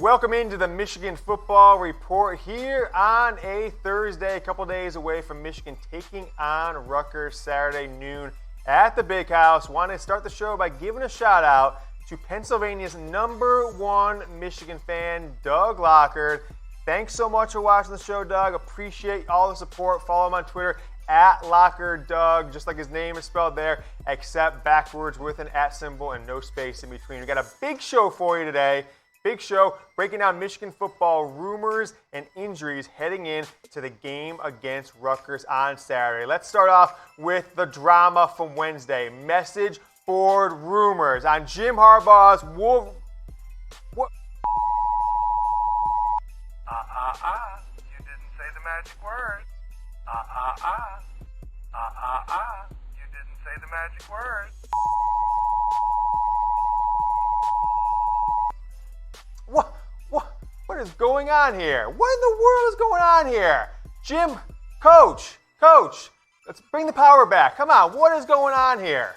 Welcome into the Michigan Football Report here on a Thursday, a couple days away from Michigan taking on Rutgers Saturday noon at the Big House. Want to start the show by giving a shout out to Pennsylvania's #1 Michigan fan, Doug Lockard. Thanks so much for watching the show, Doug. Appreciate all the support. Follow him on Twitter at LockerDoug, just like his name is spelled there, except backwards with an @ symbol and no space in between. We got a big show for you today. Big show breaking down Michigan football rumors and injuries heading in to the game against Rutgers on Saturday. Let's start off with the drama from Wednesday. Message board rumors on Jim Harbaugh's Wolf. What? You didn't say the magic word. You didn't say the magic word. What is going on here? What in the world is going on here? Jim, coach, let's bring the power back. Come on, what is going on here?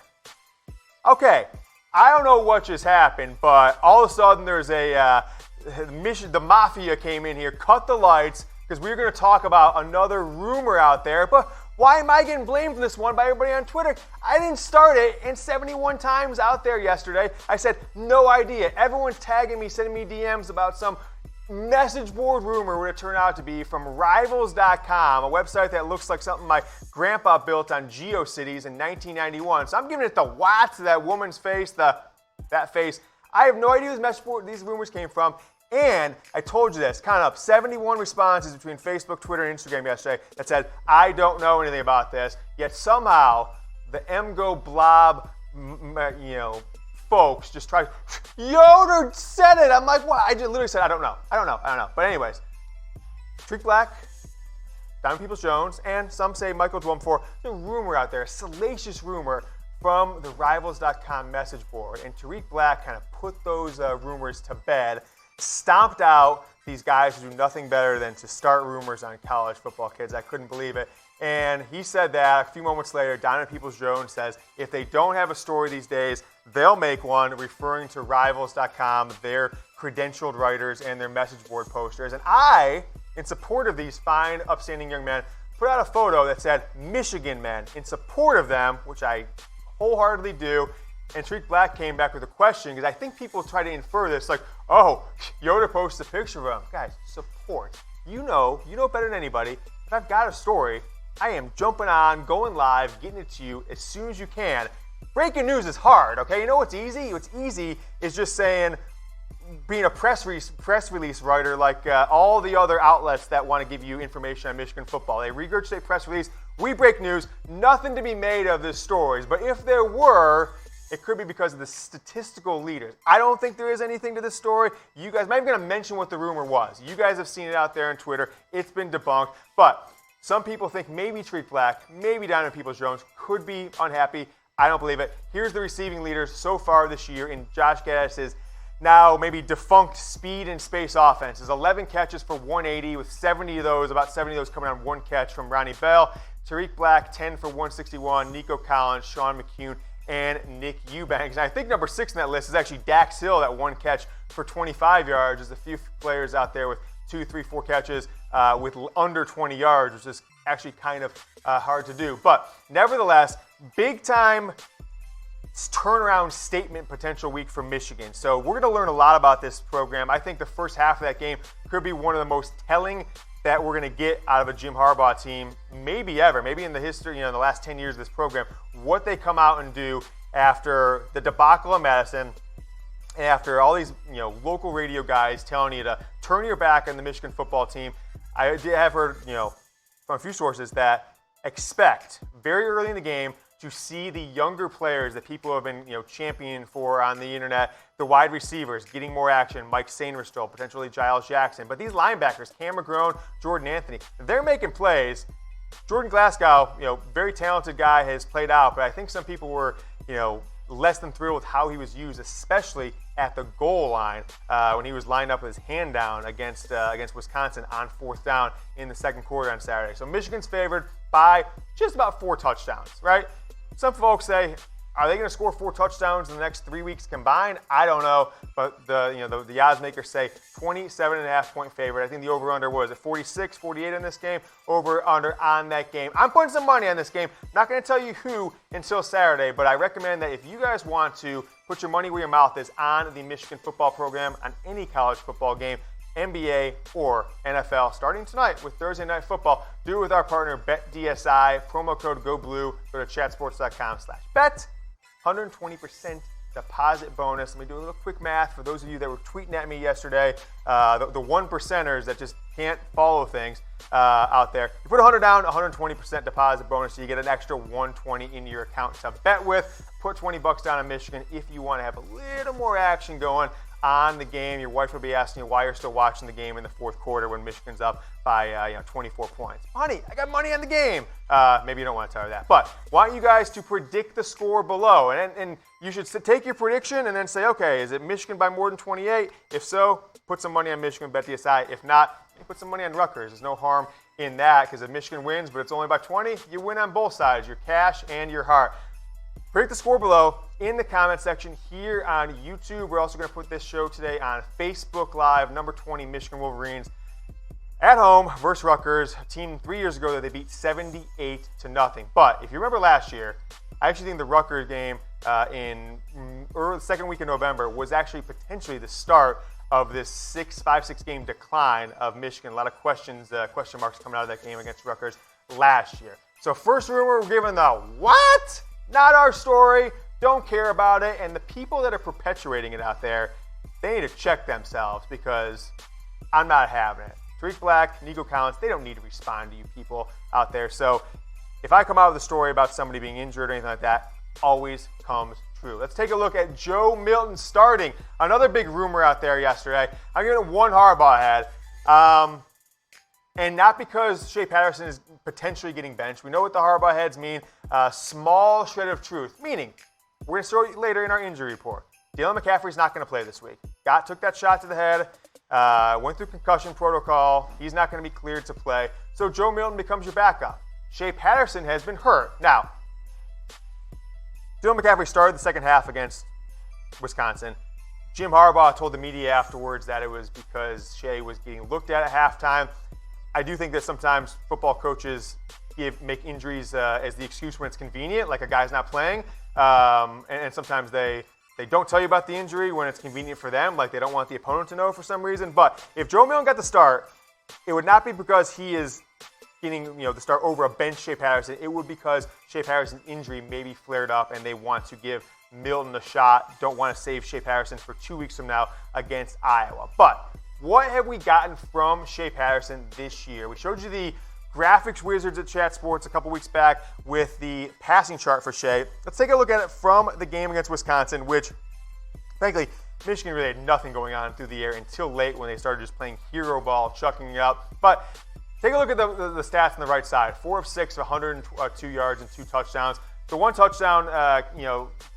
Okay, I don't know what just happened, but all of a sudden there's the mafia came in here, cut the lights, because we were going to talk about another rumor out there, but why am I getting blamed for this one by everybody on Twitter? I didn't start it, and 71 times out there yesterday, I said, no idea. Everyone's tagging me, sending me DMs about some message board rumor would it turn out to be from Rivals.com, a website that looks like something my grandpa built on GeoCities in 1991. So I'm giving it the what to that woman's face, that face. I have no idea who these rumors came from. And I told you this, count up 71 responses between Facebook, Twitter, and Instagram yesterday that said, I don't know anything about this. Yet somehow the MGO blob, folks just tried. Yoder said it. I'm like, what? I just literally said, I don't know. But anyways, Tarik Black, Donovan Peoples-Jones, and some say Michael Dwumfour. There's a rumor out there, a salacious rumor from the Rivals.com message board. And Tarik Black kind of put those rumors to bed. Stomped out these guys who do nothing better than to start rumors on college football, kids. I couldn't believe it. And he said that a few moments later, Donovan Peoples-Jones says if they don't have a story these days, they'll make one, referring to Rivals.com, their credentialed writers and their message board posters. And I, in support of these fine, upstanding young men, put out a photo that said Michigan men in support of them, which I wholeheartedly do. And Tarik Black came back with a question, because I think people try to infer this, like, oh, Yoder posts a picture of him. Guys, support. You know better than anybody. If I've got a story, I am jumping on, going live, getting it to you as soon as you can. Breaking news is hard, okay? You know what's easy? What's easy is just saying, being a press release writer like all the other outlets that want to give you information on Michigan football. They regurgitate press release. We break news. Nothing to be made of the stories. But if there were, it could be because of the statistical leaders. I don't think there is anything to this story. You guys, I'm not even going to mention what the rumor was. You guys have seen it out there on Twitter. It's been debunked. But some people think maybe Tarik Black, maybe Donovan Peoples-Jones could be unhappy. I don't believe it. Here's the receiving leaders so far this year in Josh Gaddis's now maybe defunct speed and space offenses. 11 catches for 180 with 70 of those, about 70 of those coming on one catch from Ronnie Bell. Tarik Black, 10 for 161. Nico Collins, Sean McKeon, and Nick Eubanks. And I think number 6 in that list is actually Dax Hill, that one catch for 25 yards. There's a few players out there with 2, 3, 4 catches with under 20 yards, which is actually kind of hard to do. But nevertheless, big time turnaround statement potential week for Michigan. So we're going to learn a lot about this program. I think the first half of that game could be one of the most telling that we're going to get out of a Jim Harbaugh team, maybe ever, maybe in the history, in the last 10 years of this program, what they come out and do after the debacle of Madison, and after all these, local radio guys telling you to turn your back on the Michigan football team. I have heard, from a few sources that expect very early in the game to see the younger players that people have been, championing for on the internet, the wide receivers getting more action, Mike Sainristil, potentially Giles Jackson. But these linebackers, Cam McGrone, Jordan Anthony, they're making plays. Jordan Glasgow, very talented guy, has played out, but I think some people were, less than thrilled with how he was used, especially at the goal line when he was lined up with his hand down against Wisconsin on 4th down in the second quarter on Saturday. So Michigan's favored by just about 4 touchdowns, right? Some folks say, Are they going to score 4 touchdowns in the next 3 weeks combined? I don't know, but the odds makers say 27.5 point favorite. I think the over/under was at 46, 48 in this game. Over/under on that game. I'm putting some money on this game. Not going to tell you who until Saturday, but I recommend that if you guys want to put your money where your mouth is on the Michigan football program, on any college football game, NBA or NFL, starting tonight with Thursday Night Football, do it with our partner BetDSI. Promo code GoBlue. Go to chatsports.com/bet. 120% deposit bonus. Let me do a little quick math for those of you that were tweeting at me yesterday. The one percenters that just can't follow things out there. You put $100 down, 120% deposit bonus, so you get an extra $120 in your account to bet with. Put $20 down on Michigan if you want to have a little more action going on the game. Your wife will be asking you why you're still watching the game in the fourth quarter when Michigan's up by 24 points. Honey, I got money on the game. Maybe you don't want to tell her that. But want you guys to predict the score below. And you should take your prediction and then say, okay, is it Michigan by more than 28? If so, put some money on Michigan, BetDSI. If not, put some money on Rutgers. There's no harm in that because if Michigan wins, but it's only by 20, you win on both sides, your cash and your heart. Predict the score below in the comment section here on YouTube. We're also going to put this show today on Facebook Live. Number 20, Michigan Wolverines at home versus Rutgers, a team 3 years ago that they beat 78-0. But if you remember last year, I actually think the Rutgers game in early second week of November was actually potentially the start of this 5-6 game decline of Michigan. A lot of question marks coming out of that game against Rutgers last year. So first rumor, we're given the what? Not our story. Don't care about it. And the people that are perpetuating it out there, they need to check themselves because I'm not having it. Tarik Black, Nico Collins, they don't need to respond to you people out there. So if I come out with a story about somebody being injured or anything like that, always comes true. Let's take a look at Joe Milton starting. Another big rumor out there yesterday. I'm giving it one Harbaugh had. And not because Shea Patterson is potentially getting benched. We know what the Harbaugh heads mean. Small shred of truth. Meaning, we're going to show you later in our injury report. Dylan McCaffrey's not going to play this week. Took that shot to the head. Went through concussion protocol. He's not going to be cleared to play. So Joe Milton becomes your backup. Shea Patterson has been hurt. Now, Dylan McCaffrey started the second half against Wisconsin. Jim Harbaugh told the media afterwards that it was because Shea was getting looked at halftime. I do think that sometimes football coaches make injuries as the excuse when it's convenient, like a guy's not playing. And sometimes they don't tell you about the injury when it's convenient for them, like they don't want the opponent to know for some reason. But if Joe Milton got the start, it would not be because he is getting the start over a bench Shea Patterson. It would be because Shea Patterson's injury maybe flared up and they want to give Milton a shot. Don't want to save Shea Patterson for 2 weeks from now against Iowa. But what have we gotten from Shea Patterson this year? We showed you the graphics wizards at Chat Sports a couple weeks back with the passing chart for Shea. Let's take a look at it from the game against Wisconsin, which, frankly, Michigan really had nothing going on through the air until late when they started just playing hero ball, chucking it up. But take a look at the stats on the right side. 4 of 6, 102 yards and 2 touchdowns. The one touchdown,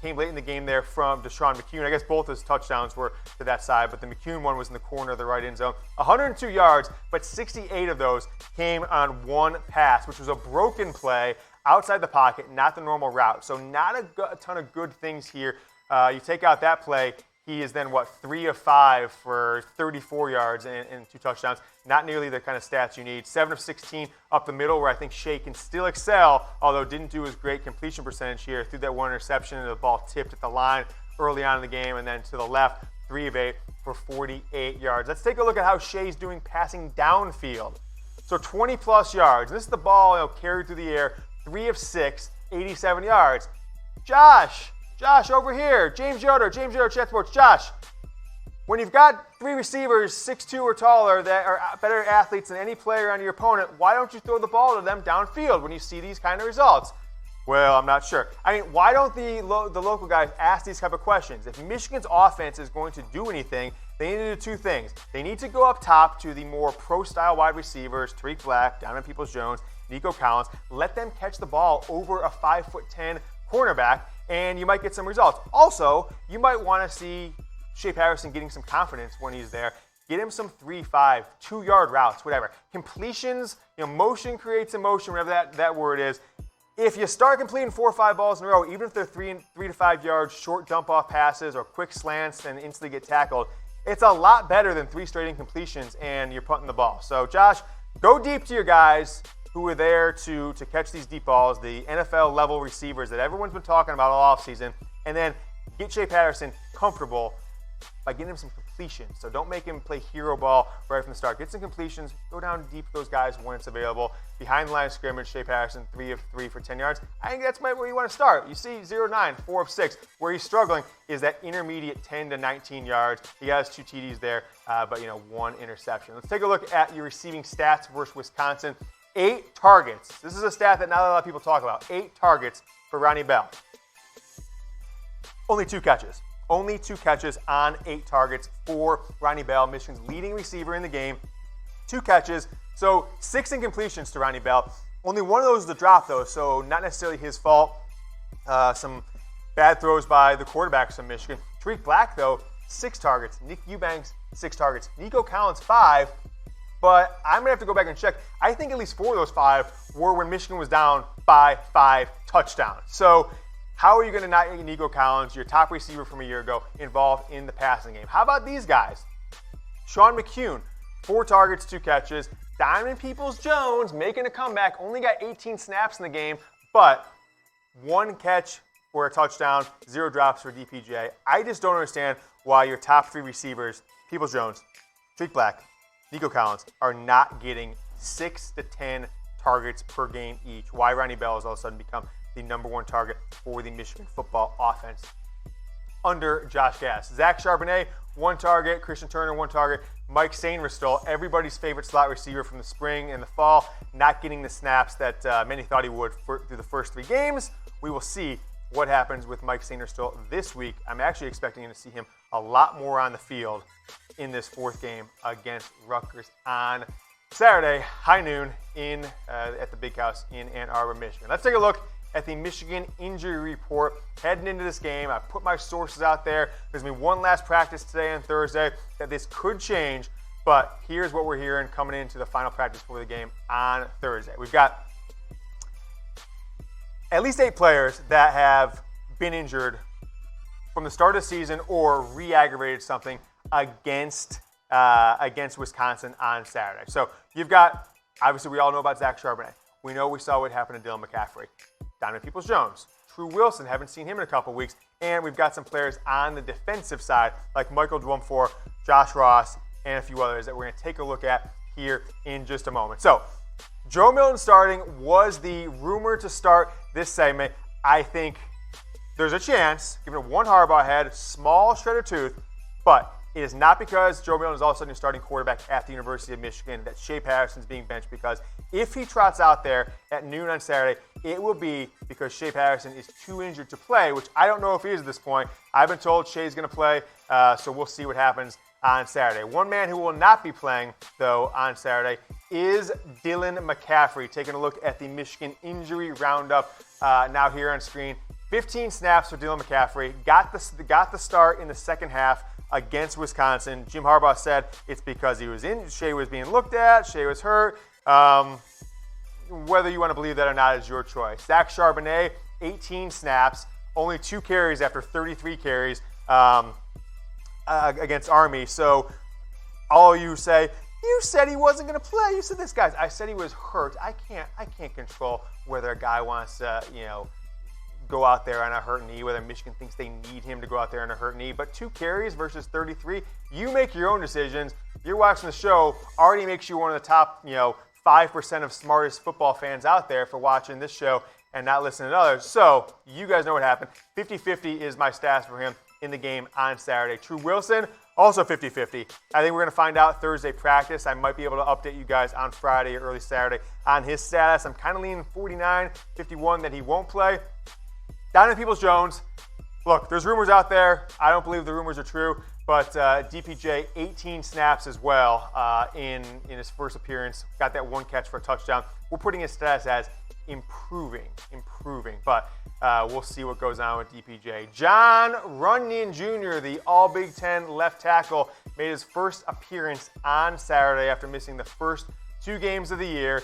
came late in the game there from McKeon. I guess both his touchdowns were to that side, but the McKeon one was in the corner of the right end zone. 102 yards, but 68 of those came on one pass, which was a broken play outside the pocket, not the normal route. So not a ton of good things here. You take out that play, he is then, 3 of 5 for 34 yards and 2 touchdowns. Not nearly the kind of stats you need. 7 of 16 up the middle, where I think Shea can still excel, although didn't do his great completion percentage here. Threw that one interception and the ball tipped at the line early on in the game. And then to the left, 3 of 8 for 48 yards. Let's take a look at how Shea's doing passing downfield. So 20-plus yards. And this is the ball carried through the air. 3 of 6, 87 yards. Josh over here. James Yoder, Chat Sports. Josh, when you've got 3 receivers, 6'2" or taller, that are better athletes than any player on your opponent, why don't you throw the ball to them downfield when you see these kind of results? Well, I'm not sure. I mean, why don't the local guys ask these type of questions? If Michigan's offense is going to do anything, they need to do 2 things. They need to go up top to the more pro-style wide receivers, Tarik Black, Donovan Peoples-Jones, Nico Collins. Let them catch the ball over a 5'10" cornerback, and you might get some results. Also, you might want to see Shea Patterson getting some confidence when he's there. Get him some 3-5, 2-yard routes, whatever. Completions, motion creates emotion, whatever that word is. if you start completing 4 or 5 balls in a row, even if they're 3 to 5 yards, short dump-off passes or quick slants and instantly get tackled, it's a lot better than 3 straight incompletions and you're punting the ball. So, Josh, go deep to your guys who are there to catch these deep balls, the NFL-level receivers that everyone's been talking about all offseason, and then get Shea Patterson comfortable by getting him some completions. So don't make him play hero ball right from the start. Get some completions. Go down deep with those guys when it's available. Behind the line of scrimmage, Shea Patterson, 3 of 3 for 10 yards. I think that's where you want to start. You see 0-9, 4 of 6. Where he's struggling is that intermediate 10 to 19 yards. He has 2 TDs there, but 1 interception. Let's take a look at your receiving stats versus Wisconsin. 8 targets. This is a stat that not a lot of people talk about. 8 targets for Ronnie Bell. Only 2 catches. Only 2 catches on 8 targets for Ronnie Bell, Michigan's leading receiver in the game. 2 catches, so 6 incompletions to Ronnie Bell. Only 1 of those is a drop, though, so not necessarily his fault. Some bad throws by the quarterbacks from Michigan. Tarik Black, though, 6 targets. Nick Eubanks, 6 targets. Nico Collins, 5. But I'm going to have to go back and check. I think at least 4 of those 5 were when Michigan was down by 5 touchdowns. So how are you going to not get Nico Collins, your top receiver from a year ago, involved in the passing game? How about these guys? Sean McKeon, 4 targets, 2 catches. Donovan Peoples-Jones making a comeback, only got 18 snaps in the game, but 1 catch for a touchdown, 0 drops for DPJ. I just don't understand why your top 3 receivers, Peoples-Jones, Tarik Black, Nico Collins, are not getting 6 to 10 targets per game each. Why Ronnie Bell has all of a sudden become the #1 target for the Michigan football offense under Josh Gattis. Zach Charbonnet, 1 target. Christian Turner, 1 target. Mike Sainristil, everybody's favorite slot receiver from the spring and the fall, not getting the snaps that many thought he would through the first 3 games. We will see what happens with Mike Sainristil this week. I'm actually expecting to see him a lot more on the field in this 4th game against Rutgers on Saturday, high noon at the Big House in Ann Arbor, Michigan. Let's take a look at the Michigan injury report heading into this game. I put my sources out there. There's going to be 1 last practice today and Thursday that this could change, but here's what we're hearing coming into the final practice for the game on Thursday. We've got at least 8 players that have been injured from the start of the season or re-aggravated something against Wisconsin on Saturday. So you've got, obviously we all know about Zach Charbonnet. We saw what happened to Dylan McCaffrey. Donovan Peoples-Jones, Tru Wilson, haven't seen him in a couple weeks. And we've got some players on the defensive side like Michael Dwumfour, Josh Ross, and a few others that we're going to take a look at here in just a moment. So Joe Milton starting was the rumor to start this segment. I think there's a chance, given a 1 Harbaugh head, small shred of tooth, but it is not because Joe Milton is all of a sudden your starting quarterback at the University of Michigan that Shea Patterson's being benched, because if he trots out there at noon on Saturday, it will be because Shea Patterson is too injured to play, which I don't know if he is at this point. I've been told Shea's going to play, so we'll see what happens on Saturday. One man who will not be playing, though, on Saturday is Dylan McCaffrey. Taking a look at the Michigan injury roundup now here on screen. 15 snaps for Dylan McCaffrey. Got the start in the second half against Wisconsin. Jim Harbaugh said it's because he was in. Shea was being looked at. Shea was hurt. Whether you want to believe that or not is your choice. Zach Charbonnet, 18 snaps, only 2 carries after 33 carries against Army. So all you say, you said he wasn't going to play. You said this, guys. I said he was hurt. I can't control whether a guy wants to, go out there on a hurt knee, whether Michigan thinks they need him to go out there on a hurt knee. But 2 carries versus 33, you make your own decisions. You're watching the show, already makes you one of the top, 5% of smartest football fans out there for watching this show and not listening to others. So you guys know what happened. 50-50 is my stats for him in the game on Saturday. Tru Wilson, also 50-50. I think we're going to find out Thursday practice. I might be able to update you guys on Friday or early Saturday on his status. I'm kind of leaning 49-51 that he won't play. Donovan Peoples-Jones, look, there's rumors out there. I don't believe the rumors are true, but DPJ, 18 snaps as well in his first appearance. Got that 1 catch for a touchdown. We're putting his status as improving, but we'll see what goes on with DPJ. Jon Runyan Jr., the All-Big Ten left tackle, made his first appearance on Saturday after missing the first 2 games of the year.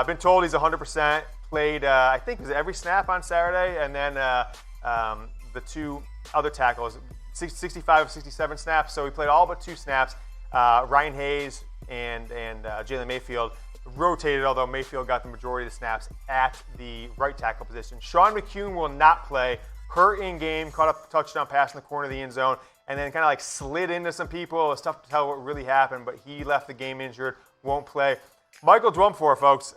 Been told he's 100%. played, I think, was every snap on Saturday, and then the two other tackles, 65 of 67 snaps. So he played all but 2 snaps. Ryan Hayes and Jalen Mayfield rotated, although Mayfield got the majority of the snaps at the right tackle position. Sean McKeon will not play. Hurt in game, caught a touchdown pass in the corner of the end zone, and then kind of like slid into some people. It's tough to tell what really happened, but he left the game injured, won't play. Michael Dwumfour, folks,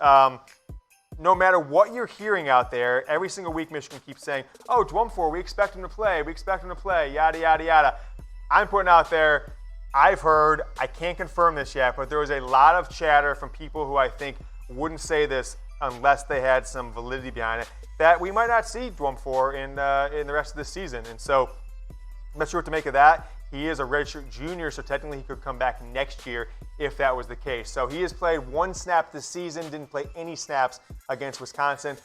no matter what you're hearing out there, every single week Michigan keeps saying, oh, Dwumfour, we expect him to play, yada, yada, yada. I'm putting out there, I've heard, I can't confirm this yet, but there was a lot of chatter from people who I think wouldn't say this unless they had some validity behind it, that we might not see Dwumfour in the rest of this season. And so I'm not sure what to make of that. He is a redshirt junior, so technically he could come back next year if that was the case. So he has played 1 snap this season, didn't play any snaps against Wisconsin.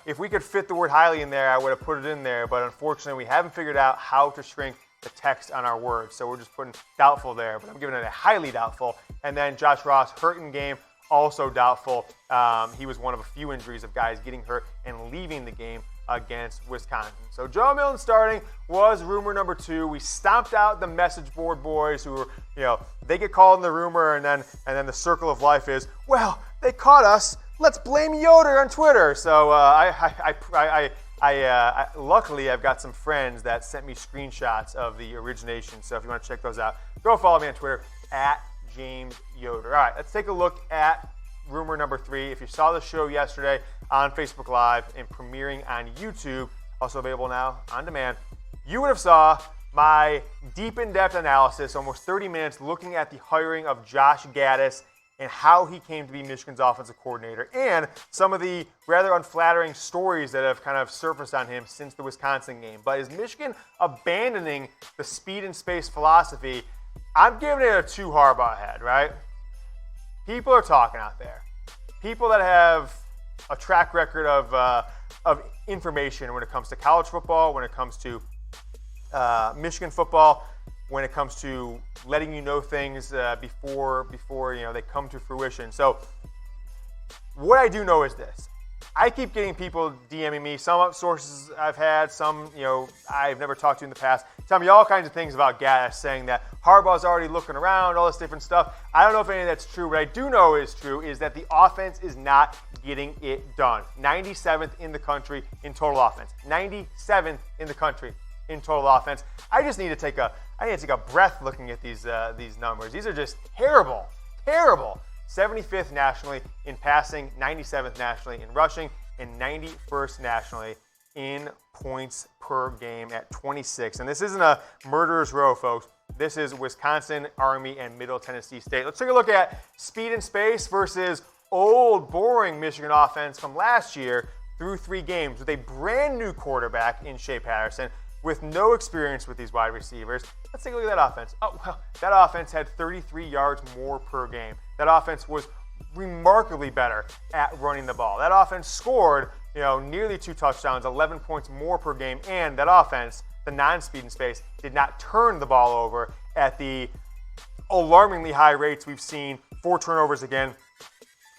If we could fit the word highly in there, I would have put it in there, but unfortunately we haven't figured out how to shrink the text on our words. So we're just putting doubtful there, but I'm giving it a highly doubtful. And then Josh Ross, hurt in game, also doubtful. He was one of a few injuries of guys getting hurt and leaving the game against Wisconsin. So Joe Milton starting was rumor number 2. We stomped out the message board boys who were, they get called in the rumor, and then the circle of life is, well, they caught us. Let's blame Yoder on Twitter. So luckily I've got some friends that sent me screenshots of the origination. So if you want to check those out, go follow me on Twitter at James Yoder. All right, let's take a look at rumor number 3. If you saw the show yesterday on Facebook Live and premiering on YouTube, also available now on demand, you would have saw my deep in-depth analysis, almost 30 minutes, looking at the hiring of Josh Gaddis and how he came to be Michigan's offensive coordinator, and some of the rather unflattering stories that have kind of surfaced on him since the Wisconsin game. But is Michigan abandoning the speed and space philosophy? I'm giving it a 2 Harbaugh head, right? People are talking out there. People that have a track record of information when it comes to college football, when it comes to Michigan football, when it comes to letting you know things before they come to fruition. So what I do know is this. I keep getting people DMing me, some sources I've had, some I've never talked to in the past, tell me all kinds of things about Gaddis, saying that Harbaugh's already looking around, all this different stuff. I don't know if any of that's true. What I do know is true is that the offense is not getting it done. 97th in the country in total offense. 97th in the country in total offense. I just need to take a breath looking at these numbers. These are just terrible, terrible. 75th nationally in passing, 97th nationally in rushing, and 91st nationally in points per game at 26. And this isn't a murderer's row, folks. This is Wisconsin, Army, and Middle Tennessee State. Let's take a look at speed and space versus old, boring Michigan offense from last year through 3 games with a brand new quarterback in Shea Patterson, with no experience with these wide receivers. Let's take a look at that offense. Oh, well, that offense had 33 yards more per game. That offense was remarkably better at running the ball. That offense scored, nearly 2 touchdowns, 11 points more per game, and that offense, the non-speed and space, did not turn the ball over at the alarmingly high rates we've seen. 4 turnovers again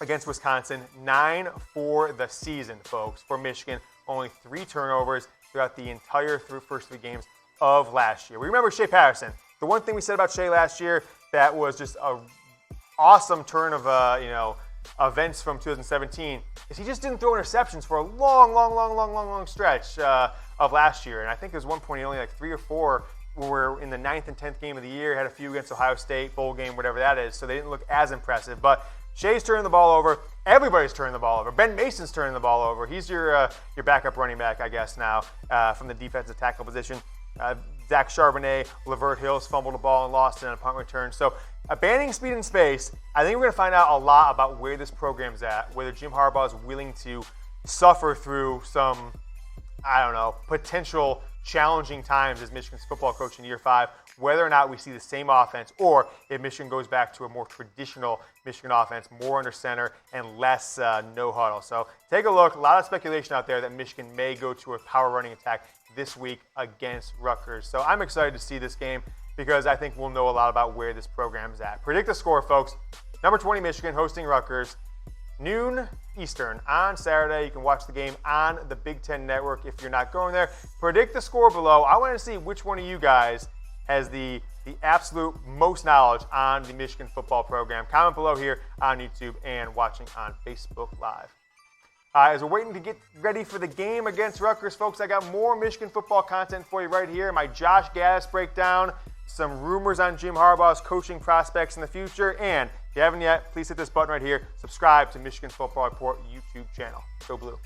against Wisconsin, 9 for the season, folks, for Michigan. Only 3 turnovers throughout the entire first 3 games of last year. We remember Shea Patterson. The one thing we said about Shea last year that was just a awesome turn of events from 2017 is he just didn't throw interceptions for a long stretch of last year. And I think there's one point he only 3 or 4 were in the 9th and 10th game of the year, had a few against Ohio State, bowl game, whatever that is, so they didn't look as impressive. But Shea's turning the ball over. Everybody's turning the ball over. Ben Mason's turning the ball over. He's your backup running back, I guess, now from the defensive tackle position. Zach Charbonnet, Lavert Hills fumbled the ball and lost it on a punt return. So abandoning speed and space, I think we're going to find out a lot about where this program's at, whether Jim Harbaugh is willing to suffer through some, potential challenging times as Michigan's football coach in year 5, whether or not we see the same offense, or if Michigan goes back to a more traditional Michigan offense, more under center and less no huddle. So take a look. A lot of speculation out there that Michigan may go to a power running attack this week against Rutgers. So I'm excited to see this game because I think we'll know a lot about where this program is at. Predict the score, folks. Number 20 Michigan hosting Rutgers. noon Eastern on Saturday. You can watch the game on the Big Ten Network if you're not going there. Predict the score below. I want to see which one of you guys has the absolute most knowledge on the Michigan football program. Comment below here on YouTube and watching on Facebook Live. As we're waiting to get ready for the game against Rutgers, folks, I got more Michigan football content for you right here. My Josh Gaddis breakdown, some rumors on Jim Harbaugh's coaching prospects in the future, and if you haven't yet, please hit this button right here. Subscribe to Michigan Football Report YouTube channel. Go Blue.